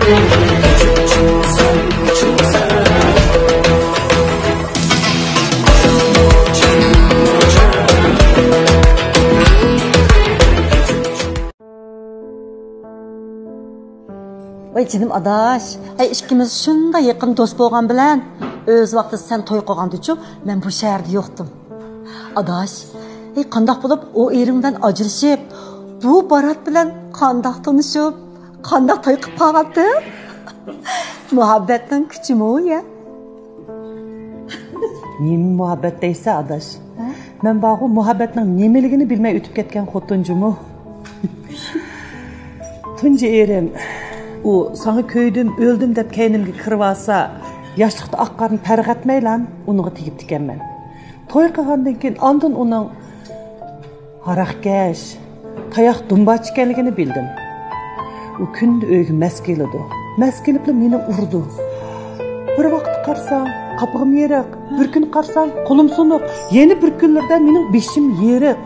Vay canım adaş, ikimiz şunda yakın dost bolgan bilen, öz vaqtida sen toy qilgandichu, men bu şehirde yoktum. Adaş, qandaq bo'lib o erimden ajrashib, bu Barat bilen qandaq tanışıp, qandaq toy qilib qolgandi? Muhabbetin küçü mü o ya? Nemi muhabbet deyse adaş. Men bağı muhabbetinin nemeligini bilmey ütüp ketken xotuncumu. Tunca erim, o sana köydüm, öldüm dep keynimge kirip alsa, yaşlıkta akkarını perg etmey lan, onu tigip dikenmen. Toy qilgandan keyin andın onun haraqkeş, tayak dumbaç ekenligini bildim. O kündü öygü mest kelidi. Mest kelip meni urdu. Bir vaqt qarsan, kapığım yerik, bir gün qarsan, kolum sunuq, yeni bir günlerde mening beshim yerik.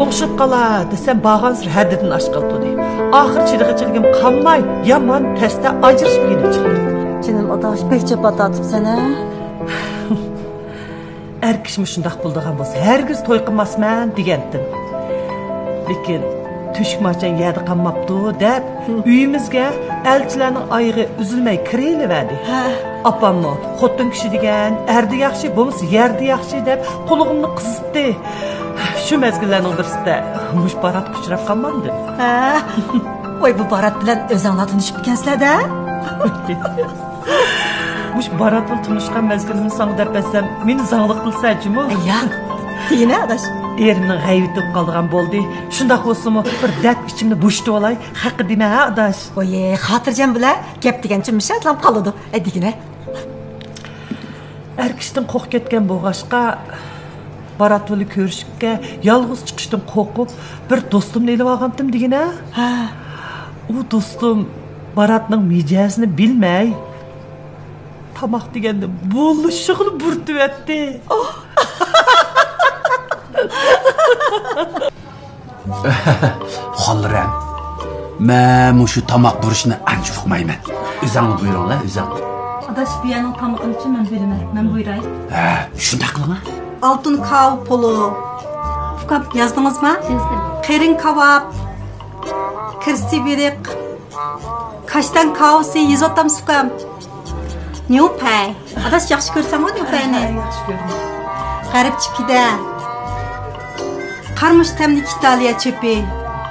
Oqşup qala desem bağansır həddidin aşqıltıdı. Ahır çiliği çilgim qanmay, yaman təsdə acırışıp yenip çıxır. Canım adaş, pek çöp atıp sana. Her kişimi şundaq bulduğum bolsa, her giz toy qilmasman degendim. Lekin tüşük maçan yerde qanmaptı dep, uyimizge elçilerinin ayığı üzülmey kireyli verdi. Apamı, xottun kişi degen, erdi yaxşı, bolmasa yerdi yaxşı dep, qulağımını qısıttı. Şu mezgillerinin birisinde muş Barat kuchurab qolmamdi. Oy bu Barat bilen öz anlatın işip kensler de. Muş Barat bilan tunuşkan mezgilimi sana dep etsem, meni zanglık qilsa-chi mu? Ya, degine adaş. Erimning g'ayvitib qoldigan bo'ldi. Shundaq bo'lsa-mu, bir dard ichimni bo'shitib olay, haqqi dema ha adash. Oy, xotirjam bilan gap degancha mishatlab qoladi. Degine. Erkishdan qo'rqib ketgan bo'g'ashqa Barat bilan ko'rishga yolg'iz chiqishdan qo'rqib, bir do'stimni elib olgandim degine. U do'stim Baratning mijozini bilmay, tamoq deganda bo'lishig'ini burtib etdi. Xolram. Men şu tamoq burishni ancha uqmayman. O'zingni buyuringlar, o'zing. Adaş bu yanın tamoqini chi men bilaman. Men buyuray. Shunday qiling. Altın kav pulu. Fukap yazdınız mı? Yazdım. Kerin kavap. Kırsi birik. Kaçtan kavsi yizotam sukam. Ne o pay? Adaş yaxşı görsen o ne o pay ne? Yaxşı görürüm. Garip çipide. Karmış temlik İtalya çöpü.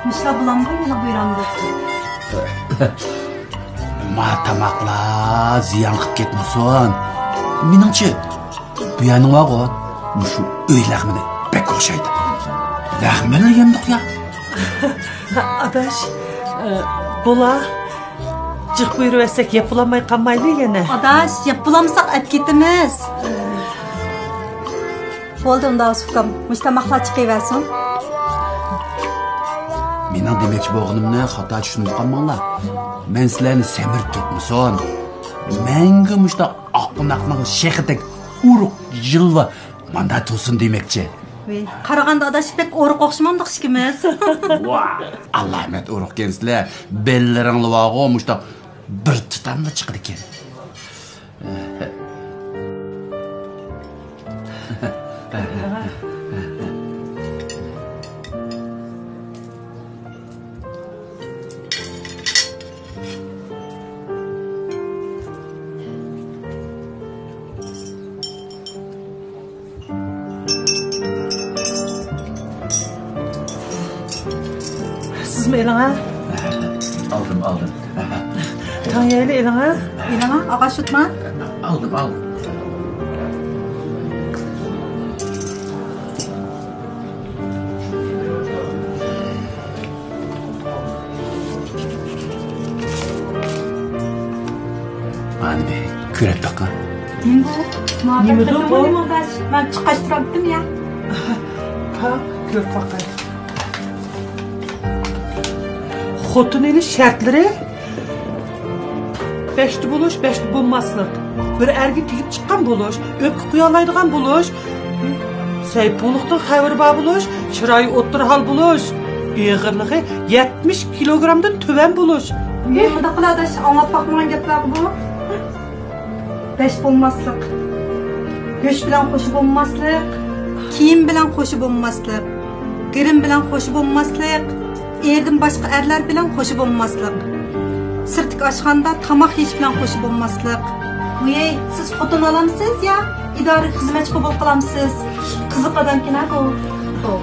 Mişla bulamda yana buyurandı. Ma tamoqlar ziyon qilib ketmasin. Meningcha bu yaning vaqo shu uy lahmini pek o'xshaydi. Lahmini yemdiq ya. Adaş, bola cık buyurup etsek yapılamay kalmaylı yine. Adaş yapılamsak et gitimiz. Oldu onda Fukam. Müştamakla çıkıversin. Mening demoqchi bo'lganimni xato tushunib qolmanglar. Men sizlarni semirib ketmasin. Menga mushta oqnaqning shehidek uruq jilva manda to'sin demoqchi. Qaraganda adaş pek oruq o'xshamamdiq ishkimiz. Allah rahmat uruq kensizlar. Bellaringni vaqo mushta bir tutamda chiqdi ekan. Aldınız mı eline? Aldım. Tanyeli eline? İlana ağaç tutma. Aldım. Hani bir kürek takın. Nima bu? Ben çıkaştırabildim ya. Ha, gör bakayım. Xotun eli şartları beşli buluş, beşli bulmaslık. Bir ergi tigip çıkan buluş, öpkü kuyalaydıgan buluş, Seypuluktan xəbər bar buluş, çırayı ottur hal buluş, ağırlığı 70 kilogramdan tüven buluş. Mıda kıladaş anlat bakmayan gepler bu. Beş bulmaslık. Göç bilen koşup olmaslık. Kiyim bilen koşup olmaslık. Girim bilen koşup olmaslık. Erdim başka erler bilen koşup olmaslık. Sırtık açkanda tamak yeş bilen koşup olmaslık. Uyey, siz xotun alamsınız ya, idari hizmetçi kabul kılamsınız. Kızık adam ki nerede olur? Doğru.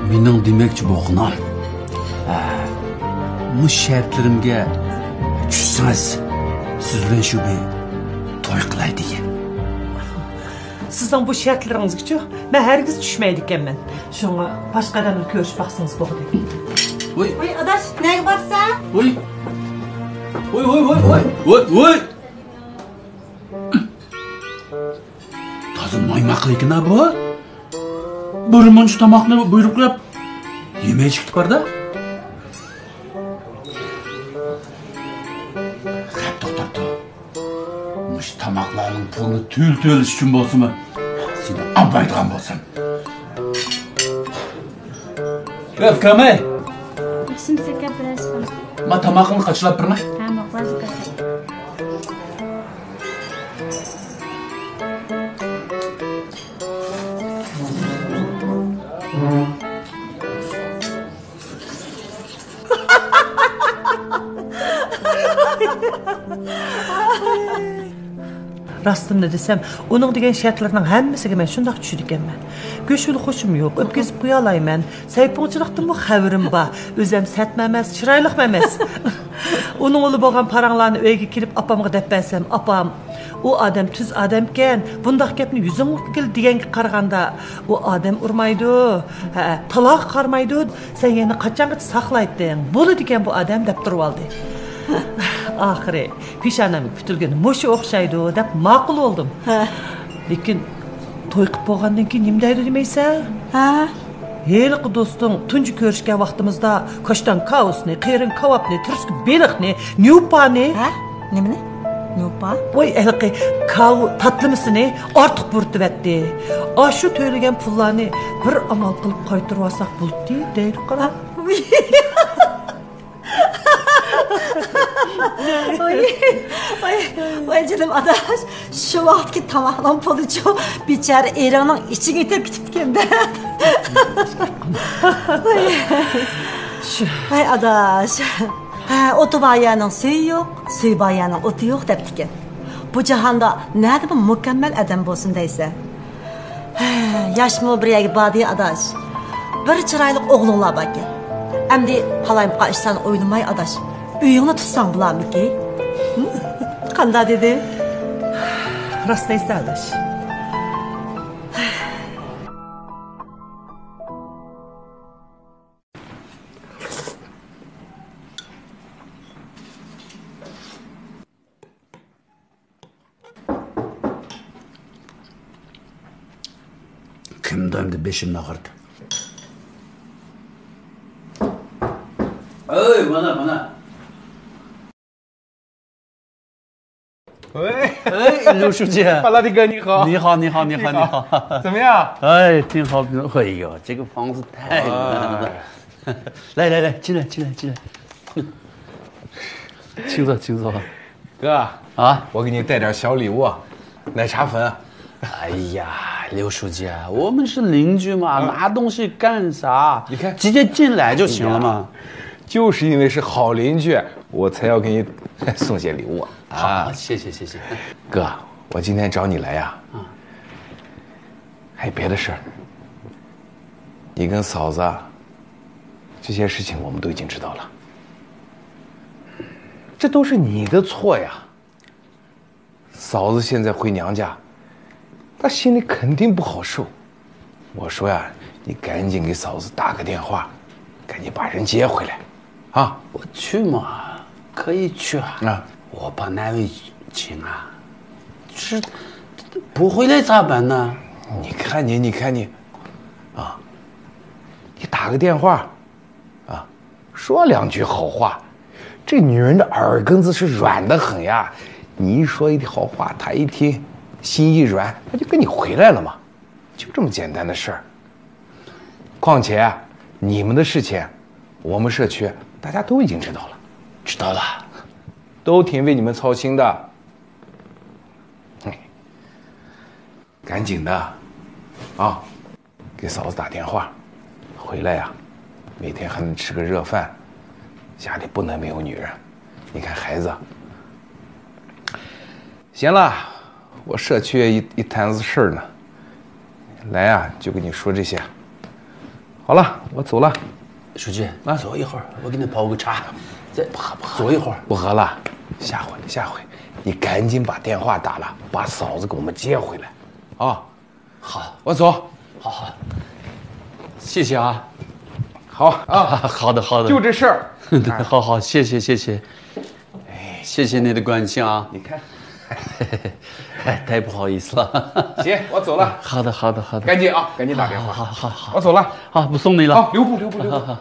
Mening demekçi boğunam. Bu şartlarımga tushsangiz, siz bilan shu bir to'y qilay degan. Sizden bu şartlarınız için ben herkes düşmeydi ekanman. Şuna başka adamla görüşüp baksınız doğru değil. Oy, Uy, adaş, neye baksan? oy. Oy. Toza moymoqli ekan bu. Bir muncha tomoqni buyruqlab yemay chiqib borda. To'xta. Mush tomoqlarning pulini to'l-to'lish uchun bo'lsinmi? Seni olmaydigan bo'lsam. Gap kamay. Şimdi tekrar biraz falan. Ma tomoqni qachilab birma. Tamam, vazgeçelim. Rastımda desem, onun degen şartlarının hemmesiga ben şundaq düşüdük ekanman. Göşülü hoşum yok, öpkezip kuyalayman. Saypıqçılıqdan bu xabarim var. Özüm satmamas, çıraylık emas. Onun olu bolgan paranlarını öyge kirip apamga dep bersem, apam, o adam tüz adamken, bundaq gapni yüzün uqil degenga qaraganda, o adam urmaydı, talaq qarmaydı, sen yeni qaçangacha saqlaydın. Bolu degen bu adam dep turib aldı. Ahire pişanamı kütülgeni moşu okşaydı dep maqul oldum. Lekin toy qilib bo'lgandan keyin nima deydi demeysen? Ha? Heliqi do'sting tunji ko'rishgan vaqtimizda koshtan kaosni, qerin kavapni, turski beliqni, nyupani, Ha? Nimani? Nyupa? voy heliqi kav tatlimisini ortiq burtibatdi. Ashu to'ylagan pullarni bir amal qilib qaytarib olsak bo'libdi, deydi qara. Oy canım adaş, şu vaxtki tamaqlan polucu biçare Eran'ın içine itip gitipkende. Ay adaş, otu bayanın suyu yok, suyu bayanın otu yok deptiken. Bu cihanda nerede bu mükemmel adam bolsun deyse. Yaşmı bir yagi badiye adaş, bir çıraylık oğlunla bakın. Emdi halayımqa işsan oynamay adaş. Uyuğunu tutsan bular mı ki? Kanda dedi. Rastlaysa adaş. Kimdim de beşimni ağırdı. Ey bana. 喂，哎，刘书记，巴拉蒂哥你好，你好。怎么样？哎，挺好。哎呦，这个房子太难了。来，进来。请坐。哥啊，我给你带点小礼物，奶茶粉。哎呀，刘书记，我们是邻居嘛，拿东西干啥？你看直接进来就行了嘛。就是因为是好邻居，我才要给你送些礼物啊！好，谢谢。哥，我今天找你来呀，还有别的事儿。你跟嫂子这些事情我们都已经知道了。这都是你的错呀。嫂子现在回娘家，她心里肯定不好受。我说呀，你赶紧给嫂子打个电话，赶紧把人接回来，啊！我去嘛，可以去啊。啊，我把那位请啊，是不回来咋办呢？你看你，啊，你打个电话，啊，说两句好话。这女人的耳根子是软得很呀，你一说一好话，她一听，心一软，她就跟你回来了嘛，就这么简单的事儿。况且啊，你们的事情，我们社区大家都已经知道了，知道了，都挺为你们操心的。赶紧的，啊，给嫂子打电话，回来呀，每天还能吃个热饭，家里不能没有女人。你看孩子，行了，我社区一摊子事儿呢，来呀，就跟你说这些。好了，我走了。书记，坐一会儿，我给你泡个茶。再坐一会儿。不喝了，下回，你赶紧把电话打了，把嫂子给我们接回来，啊。好，我走。好，谢谢啊。好啊，好的，就这事儿。好，谢谢。哎，谢谢你的关心啊。你看，哎，太不好意思了。行，我走了。好的。赶紧啊，赶紧打电话。好，我走了。好，不送你了。好，留步。好。